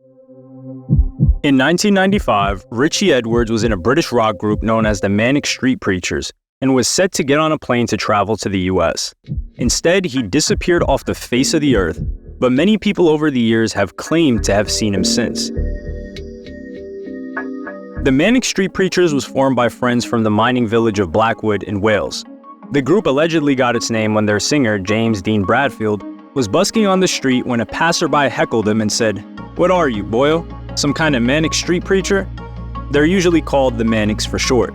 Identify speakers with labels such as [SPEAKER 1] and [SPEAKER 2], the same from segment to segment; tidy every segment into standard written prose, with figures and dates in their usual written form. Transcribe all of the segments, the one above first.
[SPEAKER 1] In 1995, Richie Edwards was in a British rock group known as the Manic Street Preachers and was set to get on a plane to travel to the US. Instead, he disappeared off the face of the earth, but many people over the years have claimed to have seen him since. The Manic Street Preachers was formed by friends from the mining village of Blackwood in Wales. The group allegedly got its name when their singer, James Dean Bradfield, was busking on the street when a passerby heckled him and said, "What are you, boyo? Some kind of manic street preacher?" They're usually called the Manics for short.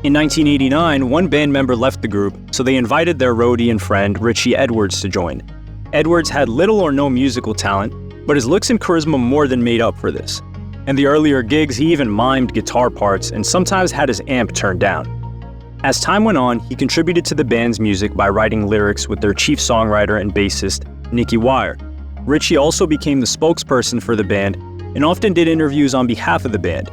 [SPEAKER 1] In 1989, one band member left the group, so they invited their roadie and friend, Richie Edwards, to join. Edwards had little or no musical talent, but his looks and charisma more than made up for this. In the earlier gigs, he even mimed guitar parts and sometimes had his amp turned down. As time went on, he contributed to the band's music by writing lyrics with their chief songwriter and bassist, Nicky Wire. Richie also became the spokesperson for the band and often did interviews on behalf of the band.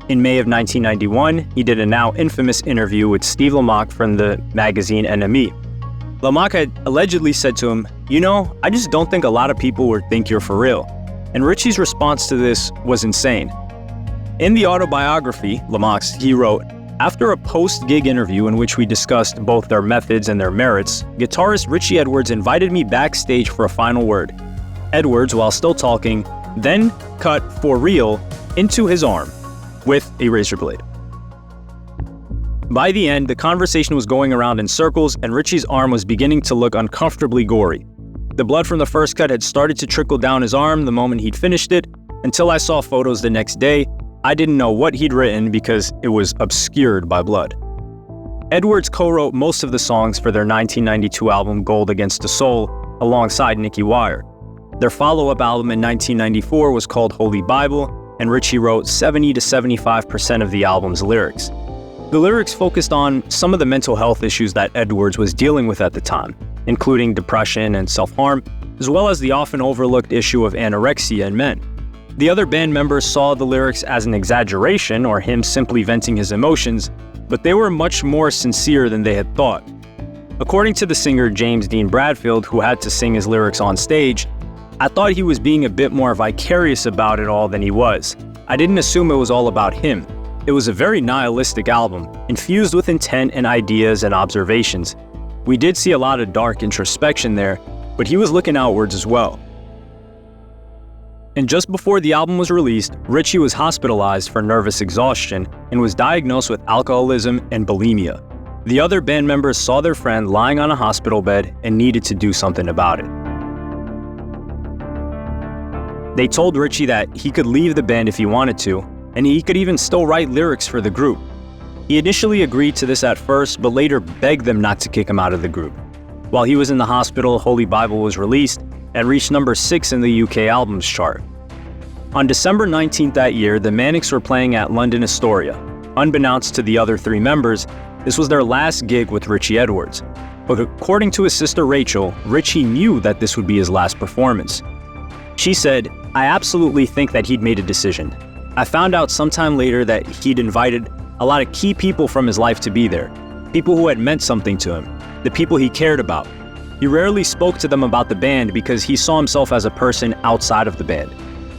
[SPEAKER 1] In May of 1991, he did a now infamous interview with Steve Lamacq from the magazine NME. Lamacq had allegedly said to him, "You know, I just don't think a lot of people would think you're for real." And Richie's response to this was insane. In the autobiography, Lamacq's, he wrote, "After a post-gig interview in which we discussed both their methods and their merits, guitarist Richie Edwards invited me backstage for a final word. Edwards, while still talking, then cut for real into his arm with a razor blade. By the end, the conversation was going around in circles and Richie's arm was beginning to look uncomfortably gory. The blood from the first cut had started to trickle down his arm the moment he'd finished it. Until I saw photos the next day, I didn't know what he'd written because it was obscured by blood." Edwards co-wrote most of the songs for their 1992 album Gold Against the Soul alongside Nicky Wire. Their follow-up album in 1994 was called Holy Bible, and Richie wrote 70 to 75% of the album's lyrics. The lyrics focused on some of the mental health issues that Edwards was dealing with at the time, including depression and self-harm, as well as the often overlooked issue of anorexia in men. The other band members saw the lyrics as an exaggeration or him simply venting his emotions, but they were much more sincere than they had thought. According to the singer James Dean Bradfield, who had to sing his lyrics on stage, "I thought he was being a bit more vicarious about it all than he was. I didn't assume it was all about him. It was a very nihilistic album, infused with intent and ideas and observations. We did see a lot of dark introspection there, but he was looking outwards as well." And just before the album was released, Richie was hospitalized for nervous exhaustion and was diagnosed with alcoholism and bulimia. The other band members saw their friend lying on a hospital bed and needed to do something about it. They told Richie that he could leave the band if he wanted to, and he could even still write lyrics for the group. He initially agreed to this at first, but later begged them not to kick him out of the group. While he was in the hospital, Holy Bible was released and reached number 6 in the UK albums chart. On December 19th that year, the Manics were playing at London Astoria. Unbeknownst to the other 3 members, this was their last gig with Richie Edwards. But according to his sister Rachel, Richie knew that this would be his last performance. She said, "I absolutely think that he'd made a decision. I found out sometime later that he'd invited a lot of key people from his life to be there, people who had meant something to him, the people he cared about. He rarely spoke to them about the band because he saw himself as a person outside of the band.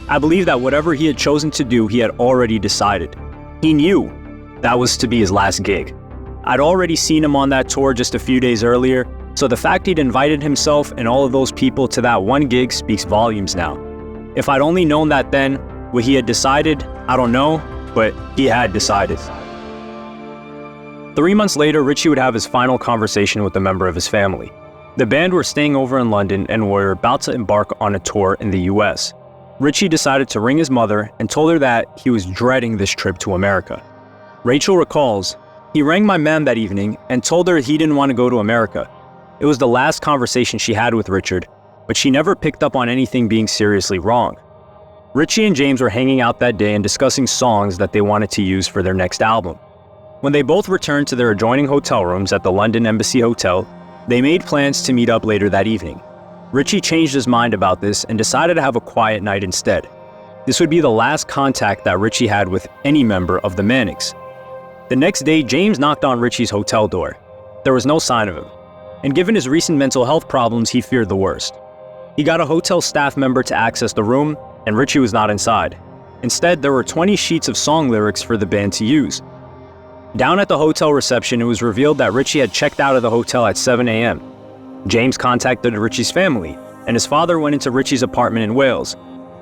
[SPEAKER 1] I believe that whatever he had chosen to do, he had already decided. He knew that was to be his last gig. I'd already seen him on that tour just a few days earlier, so the fact he'd invited himself and all of those people to that one gig speaks volumes now. If I'd only known that then, what he had decided, I don't know, but he had decided." 3 months later, Richie would have his final conversation with a member of his family. The band were staying over in London and were about to embark on a tour in the US. Richie decided to ring his mother and told her that he was dreading this trip to America. Rachel recalls, "He rang my mom that evening and told her he didn't want to go to America. It was the last conversation she had with Richard, but she never picked up on anything being seriously wrong." Richie and James were hanging out that day and discussing songs that they wanted to use for their next album. When they both returned to their adjoining hotel rooms at the London Embassy Hotel, they made plans to meet up later that evening. Richie changed his mind about this and decided to have a quiet night instead. This would be the last contact that Richie had with any member of the Manics. The next day, James knocked on Richie's hotel door. There was no sign of him, and given his recent mental health problems, he feared the worst. He got a hotel staff member to access the room, and Richie was not inside. Instead, there were 20 sheets of song lyrics for the band to use. Down at the hotel reception, it was revealed that Richie had checked out of the hotel at 7 a.m. James contacted Richie's family, and his father went into Richie's apartment in Wales.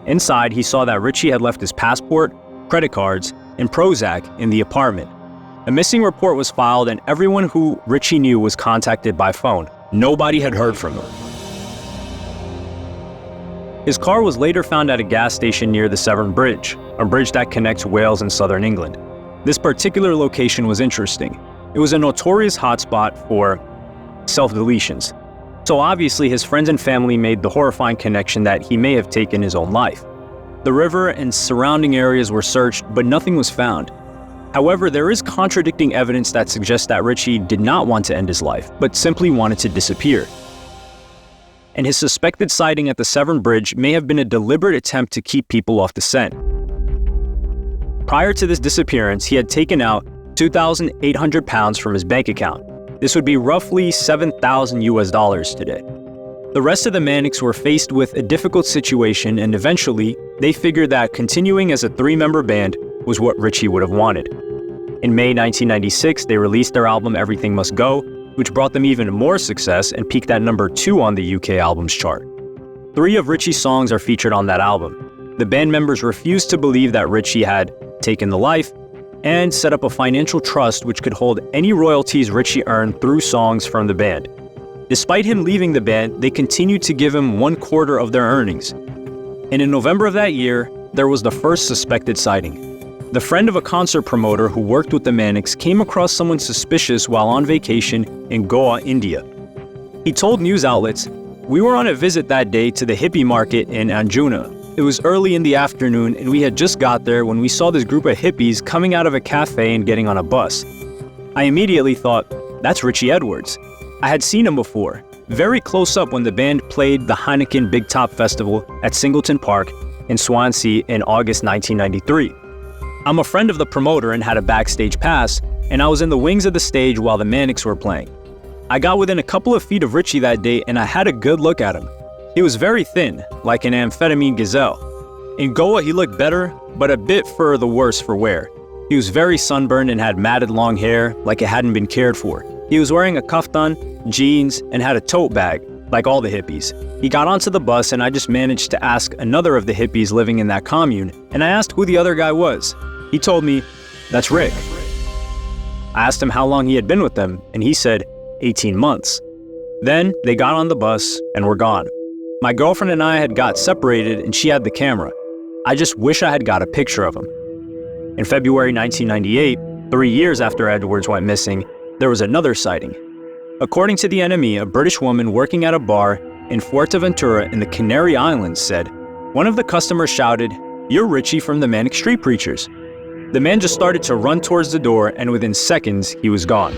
[SPEAKER 1] Inside, he saw that Richie had left his passport, credit cards, and Prozac in the apartment. A missing report was filed, and everyone who Richie knew was contacted by phone. Nobody had heard from him. His car was later found at a gas station near the Severn Bridge, a bridge that connects Wales and southern England. This particular location was interesting. It was a notorious hotspot for self-deletions. So obviously his friends and family made the horrifying connection that he may have taken his own life. The river and surrounding areas were searched, but nothing was found. However, there is contradicting evidence that suggests that Richie did not want to end his life, but simply wanted to disappear. And his suspected sighting at the Severn Bridge may have been a deliberate attempt to keep people off the scent. Prior to this disappearance, he had taken out 2,800 pounds from his bank account. This would be roughly $7,000 today. The rest of the Manics were faced with a difficult situation, and eventually, they figured that continuing as a three-member band was what Richie would have wanted. In May 1996, they released their album Everything Must Go, which brought them even more success and peaked at number 2 on the UK albums chart. 3 of Richie's songs are featured on that album. The band members refused to believe that Richie had taken the life and set up a financial trust which could hold any royalties Richie earned through songs from the band. Despite him leaving the band, they continued to give him 1/4 of their earnings. And in November of that year, there was the first suspected sighting. The friend of a concert promoter who worked with the Manics came across someone suspicious while on vacation in Goa, India. He told news outlets, "We were on a visit that day to the hippie market in Anjuna. It was early in the afternoon and we had just got there when we saw this group of hippies coming out of a cafe and getting on a bus. I immediately thought, that's Richie Edwards. I had seen him before, very close up when the band played the Heineken Big Top Festival at Singleton Park in Swansea in August 1993. I'm a friend of the promoter and had a backstage pass, and I was in the wings of the stage while the Manics were playing. I got within a couple of feet of Richie that day and I had a good look at him. He was very thin, like an amphetamine gazelle. In Goa he looked better, but a bit for the worse for wear. He was very sunburned and had matted long hair, like it hadn't been cared for. He was wearing a kaftan, jeans, and had a tote bag, like all the hippies. He got onto the bus and I just managed to ask another of the hippies living in that commune, and I asked who the other guy was. He told me, "That's Rick." I asked him how long he had been with them, and he said, 18 months. Then they got on the bus and were gone. My girlfriend and I had got separated and she had the camera. I just wish I had got a picture of him. In February 1998, 3 years after Edwards went missing, there was another sighting. According to the NME, a British woman working at a bar in Fuerteventura in the Canary Islands said, one of the customers shouted, "You're Richie from the Manic Street Preachers." The man just started to run towards the door, and within seconds, he was gone.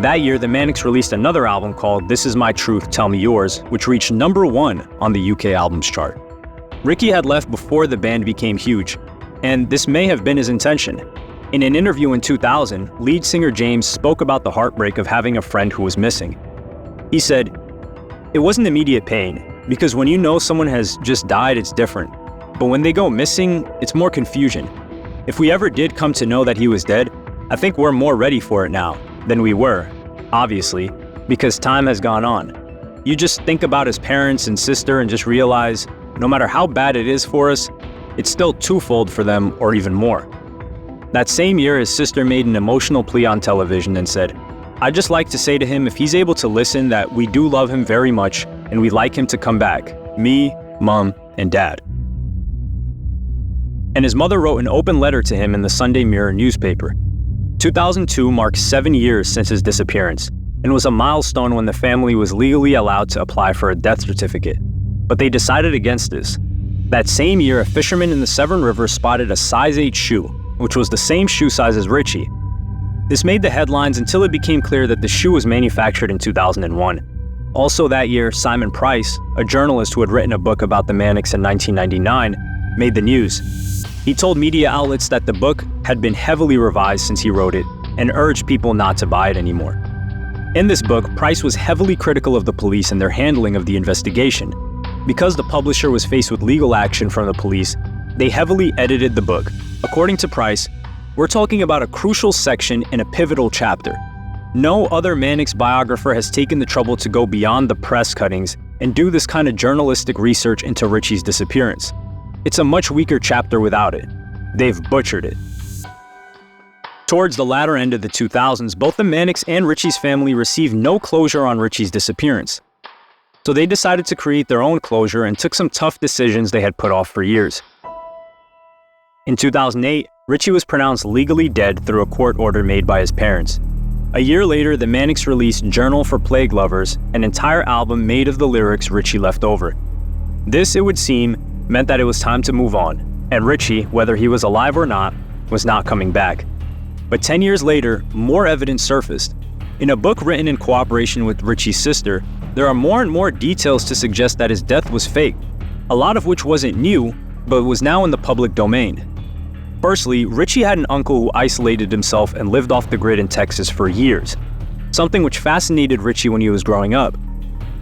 [SPEAKER 1] That year, the Manics released another album called This Is My Truth, Tell Me Yours, which reached number 1 on the UK albums chart. Ricky had left before the band became huge, and this may have been his intention. In an interview in 2000, lead singer James spoke about the heartbreak of having a friend who was missing. He said, "It wasn't immediate pain, because when you know someone has just died, it's different. But when they go missing, it's more confusion. If we ever did come to know that he was dead, I think we're more ready for it now than we were, obviously, because time has gone on. You just think about his parents and sister and just realize, no matter how bad it is for us, it's still twofold for them or even more." That same year, his sister made an emotional plea on television and said, "I'd just like to say to him, if he's able to listen, that we do love him very much and we'd like him to come back. Me, Mom, and Dad." And his mother wrote an open letter to him in the Sunday Mirror newspaper. 2002 marked 7 years since his disappearance and was a milestone when the family was legally allowed to apply for a death certificate. But they decided against this. That same year, a fisherman in the Severn River spotted a size 8 shoe, which was the same shoe size as Richie. This made the headlines until it became clear that the shoe was manufactured in 2001. Also that year, Simon Price, a journalist who had written a book about the Manics in 1999, made the news. He told media outlets that the book had been heavily revised since he wrote it and urged people not to buy it anymore. In this book, Price was heavily critical of the police and their handling of the investigation. Because the publisher was faced with legal action from the police, they heavily edited the book. According to Price, we're talking about a crucial section in a pivotal chapter. No other Mannix biographer has taken the trouble to go beyond the press cuttings and do this kind of journalistic research into Richie's disappearance. It's a much weaker chapter without it. They've butchered it. Towards the latter end of the 2000s, both the Mannix and Richie's family received no closure on Richie's disappearance. So they decided to create their own closure and took some tough decisions they had put off for years. In 2008, Richie was pronounced legally dead through a court order made by his parents. A year later, the Mannix released Journal for Plague Lovers, an entire album made of the lyrics Richie left over. This, it would seem, meant that it was time to move on, and Richie, whether he was alive or not, was not coming back. But 10 years later, more evidence surfaced. In a book written in cooperation with Richie's sister, there are more and more details to suggest that his death was fake, a lot of which wasn't new, but was now in the public domain. Firstly, Richie had an uncle who isolated himself and lived off the grid in Texas for years, something which fascinated Richie when he was growing up.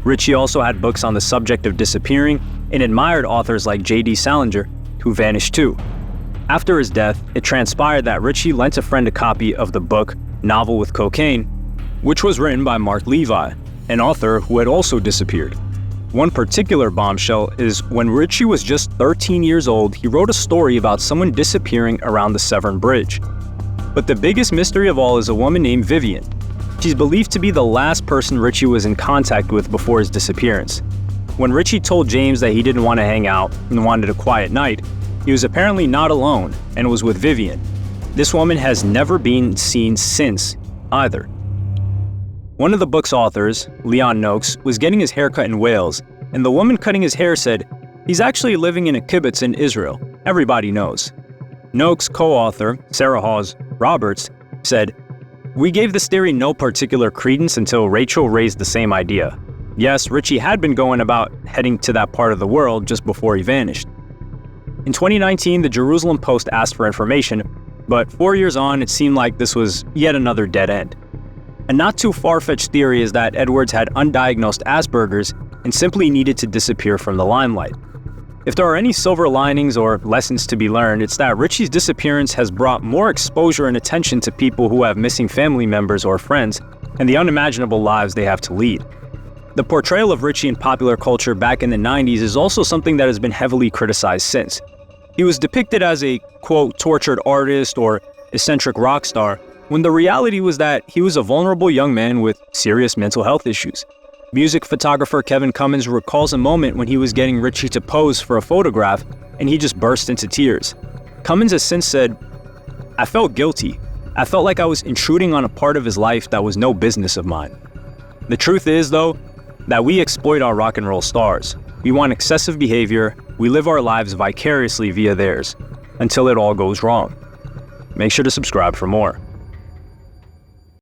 [SPEAKER 1] Richie also had books on the subject of disappearing and admired authors like J.D. Salinger, who vanished too. After his death, it transpired that Richie lent a friend a copy of the book Novel with Cocaine, which was written by Mark Levi, an author who had also disappeared. One particular bombshell is when Richie was just 13 years old, he wrote a story about someone disappearing around the Severn Bridge. But the biggest mystery of all is a woman named Vivian. She's believed to be the last person Richie was in contact with before his disappearance. When Richie told James that he didn't want to hang out and wanted a quiet night, he was apparently not alone and was with Vivian. This woman has never been seen since, either. One of the book's authors, Leon Noakes, was getting his hair cut in Wales, and the woman cutting his hair said, "He's actually living in a kibbutz in Israel. Everybody knows." Noakes' co-author, Sarah Hawes Roberts, said, "We gave this theory no particular credence until Rachel raised the same idea. Yes, Richie had been going about heading to that part of the world just before he vanished." In 2019, the Jerusalem Post asked for information, but 4 years on, it seemed like this was yet another dead end. A not too far-fetched theory is that Edwards had undiagnosed Asperger's and simply needed to disappear from the limelight. If there are any silver linings or lessons to be learned, it's that Richie's disappearance has brought more exposure and attention to people who have missing family members or friends and the unimaginable lives they have to lead. The portrayal of Richie in popular culture back in the 90s is also something that has been heavily criticized since. He was depicted as a, quote, tortured artist or eccentric rock star, when the reality was that he was a vulnerable young man with serious mental health issues. Music photographer Kevin Cummins recalls a moment when he was getting Richie to pose for a photograph and he just burst into tears. Cummins has since said, "I felt guilty. I felt like I was intruding on a part of his life that was no business of mine." The truth is, though, that we exploit our rock and roll stars. We want excessive behavior, we live our lives vicariously via theirs, until it all goes wrong. Make sure to subscribe for more.